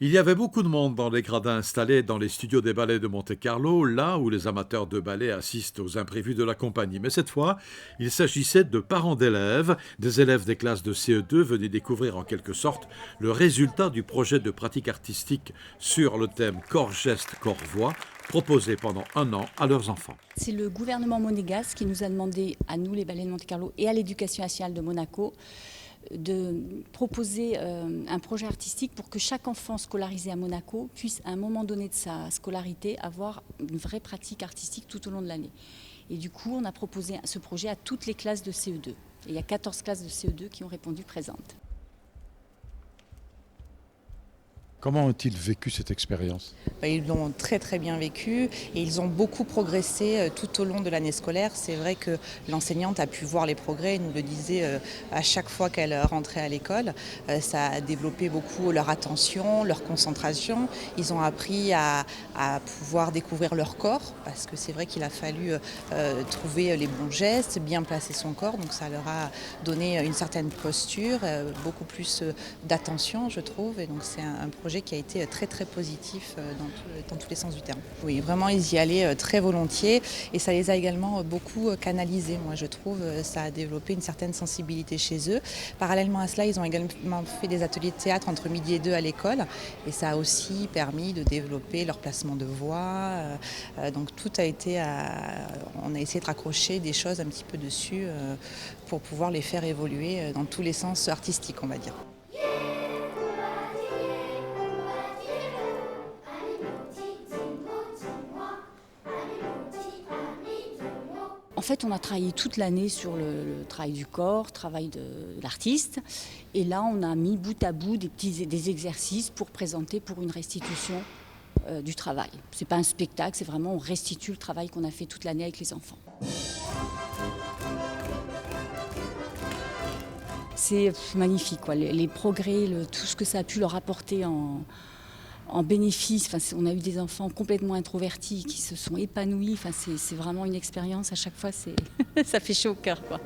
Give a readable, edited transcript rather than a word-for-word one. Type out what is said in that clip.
Il y avait beaucoup de monde dans les gradins installés dans les studios des ballets de Monte-Carlo, là où les amateurs de ballet assistent aux imprévus de la compagnie. Mais cette fois, il s'agissait de parents d'élèves, des élèves des classes de CE2 venus découvrir en quelque sorte le résultat du projet de pratique artistique sur le thème corps-geste, corps-voix, proposé pendant un an à leurs enfants. C'est le gouvernement monégasque qui nous a demandé, à nous les ballets de Monte-Carlo et à l'éducation nationale de Monaco, de proposer un projet artistique pour que chaque enfant scolarisé à Monaco puisse, à un moment donné de sa scolarité, avoir une vraie pratique artistique tout au long de l'année. Et du coup, on a proposé ce projet à toutes les classes de CE2. Et il y a 14 classes de CE2 qui ont répondu présentes. Comment ont-ils vécu cette expérience? Ils l'ont très très bien vécu et ils ont beaucoup progressé tout au long de l'année scolaire. C'est vrai que l'enseignante a pu voir les progrès, elle nous le disait à chaque fois qu'elle rentrait à l'école. Ça a développé beaucoup leur attention, leur concentration. Ils ont appris à pouvoir découvrir leur corps parce que c'est vrai qu'il a fallu trouver les bons gestes, bien placer son corps. Donc ça leur a donné une certaine posture, beaucoup plus d'attention je trouve. Et donc c'est un projet qui a été très très positif dans tous les sens du terme. Oui, vraiment ils y allaient très volontiers et ça les a également beaucoup canalisés. Moi je trouve ça a développé une certaine sensibilité chez eux. Parallèlement à cela, ils ont également fait des ateliers de théâtre entre midi et deux à l'école et ça a aussi permis de développer leur placement de voix. Donc tout a été, on a essayé de raccrocher des choses un petit peu dessus pour pouvoir les faire évoluer dans tous les sens artistiques, on va dire. En fait, on a travaillé toute l'année sur le travail du corps, le travail de l'artiste. Et là, on a mis bout à bout des exercices pour présenter pour une restitution du travail. Ce n'est pas un spectacle, c'est vraiment on restitue le travail qu'on a fait toute l'année avec les enfants. C'est magnifique, quoi. Les progrès, tout ce que ça a pu leur apporter en bénéfice. Enfin, on a eu des enfants complètement introvertis qui se sont épanouis. Enfin, c'est vraiment une expérience. À chaque fois, ça fait chaud au cœur, quoi.